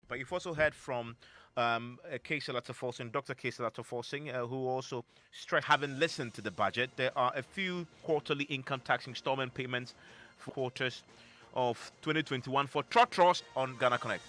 But you've also heard from Kesa Latoforsing, Dr. Kesa Latoforsing, who also stressed having listened to the budget. There are a few quarterly income tax installment payments for quarters of 2021 for Trotros on Ghana Connect.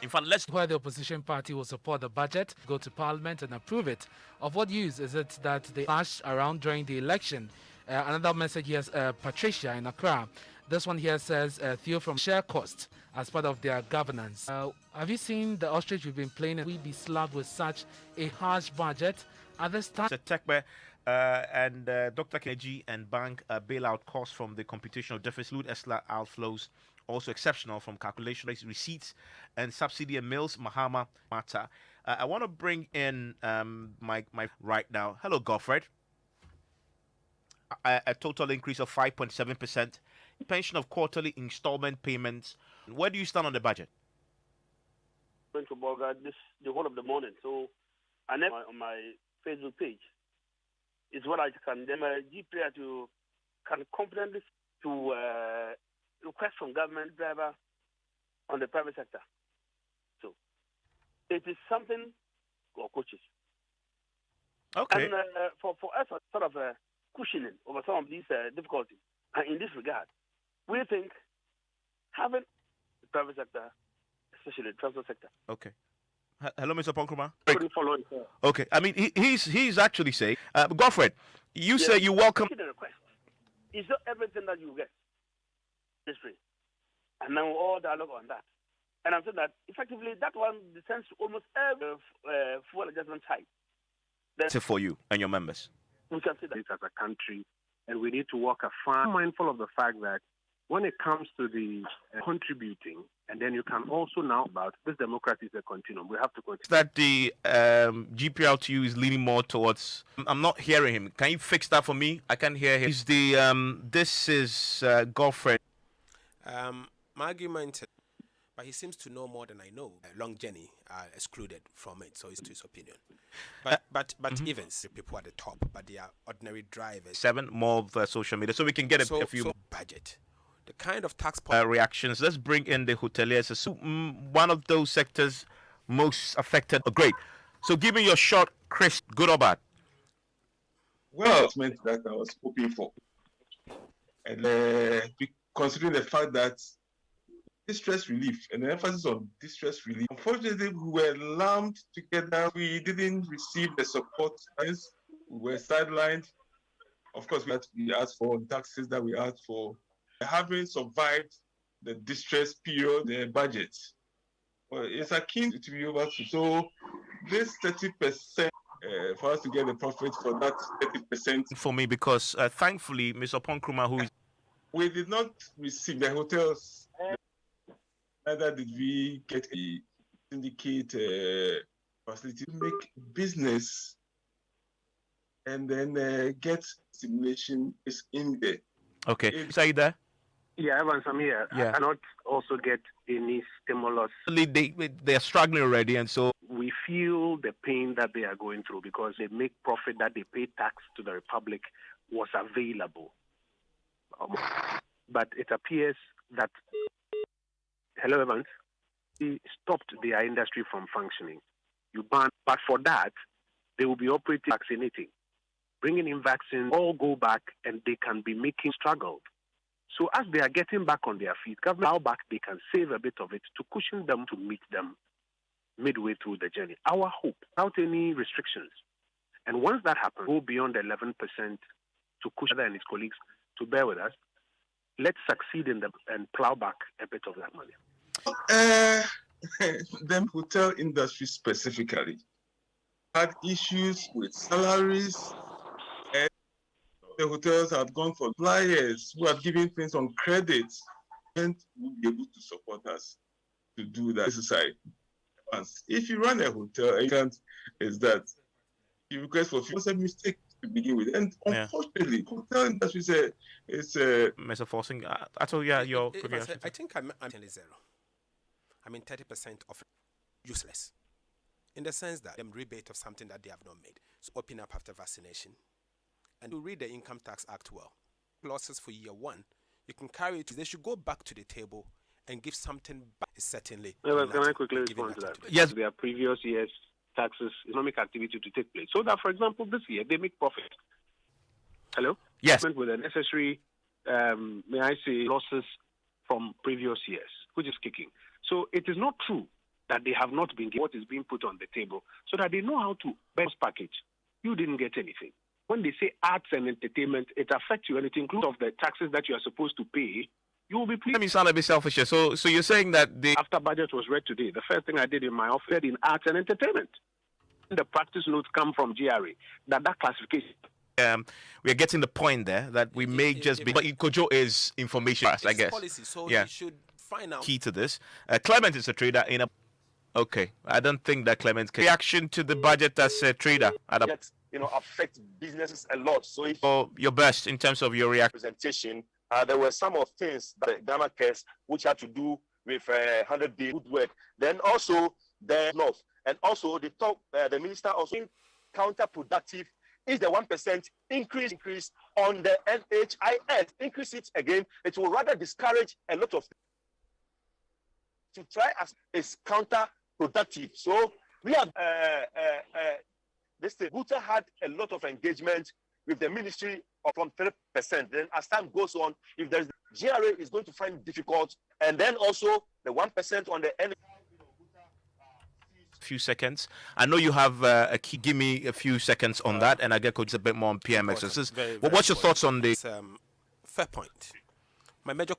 In fact, let's where the opposition party will support the budget, go to parliament and approve it. Of what use is it that they flash around during the election? Another message here is Patricia in Accra. This one here says Theo from share cost as part of their governance. Have you seen the ostrich we've been playing and we be slapped with such a harsh budget at this time? Tekbe and Dr. Keji and bank bailout costs from the computation of deficit ESLA outflows also exceptional from calculation receipts and subsidy and mills Mahama Mata. I want to bring in my right now. Hello, Godfred. A total increase of 5.7%. Pension of quarterly installment payments. Where do you stand on the budget? Went to Bolga the whole of the morning. So I never on my Facebook page is what I can then GPR to can confidently to request from government driver on the private sector. So it is something for coaches. Okay. And for us, sort of cushioning over some of these difficulties. And in this regard, we think having the private sector, especially the transport sector. Okay. Hello, Mr. Ponkruma. Okay. I mean, he's actually saying, Godfred, you say you welcome the request. It's not everything that you get. History. And now all dialogue on that. And I'm saying that effectively that one descends to almost every fuel adjustment type. That's it for you and your members. We can see that as a country, and we need to walk a fine, mindful of the fact that when it comes to the contributing, and then you can also now about this democracy is a continuum. We have to continue. That the GPLTU is leaning more towards. I'm not hearing him. Can you fix that for me? I can't hear him. Is the this is Godfred. My argument, but he seems to know more than I know. Long journey are excluded from it, so it's to his opinion. But Evans, the people at the top, but they are ordinary drivers. 7 more of social media, so we can get a few budget. The kind of tax reactions. Let's bring in the hoteliers. So, one of those sectors most affected. Oh, great. So, give me your short, crisp, good or bad. Well, it's meant that I was hoping for, and considering the fact that distress relief and the emphasis on distress relief. Unfortunately, we were lumped together. We didn't receive the support. We were sidelined. Of course, we asked for taxes that we asked for. Having survived the distress period, the budget, well, it's akin to be over to. So this 30%, for us to get the profit for that 30%. For me, because thankfully, Mr. Ponkruma, who is... We did not receive the hotels. Neither did we get a syndicate facility to make business and then get simulation is in there. Okay. Are you there? Yeah, Evans, I'm here. Yeah. I cannot also get any stimulus. They are struggling already, and so we feel the pain that they are going through because they make profit that they pay tax to the Republic was available. But it appears that hello, Evans. They stopped their industry from functioning. You ban, but for that, they will be operating vaccinating, bringing in vaccines. All go back, and they can be making struggle. So as they are getting back on their feet, government how back they can save a bit of it to cushion them to meet them midway through the journey. Our hope, without any restrictions, and once that happens, go beyond 11% to cushion and his colleagues to bear with us. Let's succeed in them and plow back a bit of that money. The hotel industry specifically had issues with salaries. And the hotels have gone for suppliers who are giving things on credit and will be able to support us to do that exercise. If you run a hotel, is that you request for it's a mistake to begin with, and unfortunately, hotel industry is Mr. Forcing. I told you your. I think I'm zero. I mean, 30% of useless, in the sense that them rebate of something that they have not made. So open up after vaccination, and to read the Income Tax Act well, losses for year 1, you can carry it. They should go back to the table and give something back is certainly. Can I quickly respond to that? Yes. Their previous year's taxes, economic activity to take place. So that, for example, this year they make profit. Hello? Yes. With the necessary, may I say, losses from previous years, which is kicking. So it is not true that they have not been given what is being put on the table so that they know how to best package. You didn't get anything. When they say arts and entertainment, it affects you and it includes of the taxes that you are supposed to pay. You will be pleased. Let me sound a bit selfish here. So you're saying that After budget was read today, the first thing I did in my office in arts and entertainment. The practice notes come from GRA. That classification. we are getting the point there that we may just be. But Kojo is information, I guess. Policy, so yeah. you should find out. Key to this. Clement is a trader in a. Okay, I don't think that Clement can. Reaction to the budget as a trader. Affect businesses a lot. So if your best in terms of your representation, there were some of things that the Ghana case which had to do with 100 days good work. Then also the north, and also the minister also counterproductive is the 1% increase on the NHIS. Increase it again, it will rather discourage a lot of to try as is counterproductive. So we have this Buta had a lot of engagement with the ministry from 3%. Then as time goes on, if there's GRA is going to find it difficult, and then also the 1% on the NHIS. Few seconds. I know you have a key. Give me a few seconds on that, and I get coach a bit more on PMX. What's your thoughts on this? Fair point. My major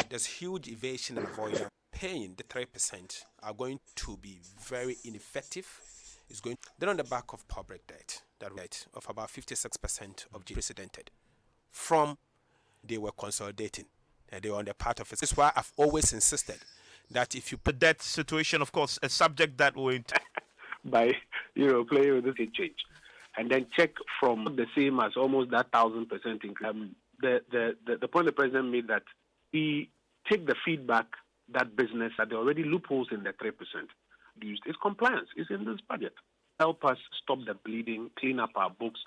there's huge evasion and avoidance. Paying the 3% are going to be very ineffective. It's going then on the back of public debt, that rate of about 56% of GDP precedented from they were consolidating and they were on the part of it. This is why I've always insisted that if you put that situation, of course, a subject that will by playing with this change, and then check from the same as almost that 1,000% increase. The point the president made that he take the feedback that business that there are already loopholes in the 3% used is compliance. Is in this budget. Help us stop the bleeding, clean up our books,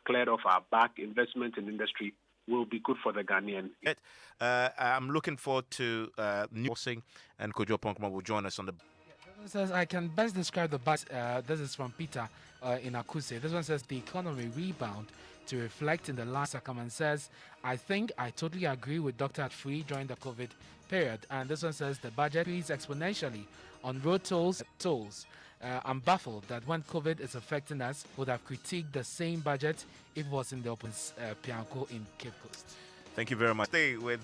clear off our back. Investment in industry will be good for the Ghanaian. I'm looking forward to Newsing and Kojo Ponkma will join us on the. This one says, I can best describe the budget. This is from Peter in Akuse. This one says the economy rebound to reflect in the last circumstance. Says, I think I totally agree with Dr. Atfui during the COVID period. And this one says the budget increased exponentially on road tolls. I'm baffled that when COVID is affecting us, would have critiqued the same budget if it was in the open Pianco in Cape Coast. Thank you very much. Stay with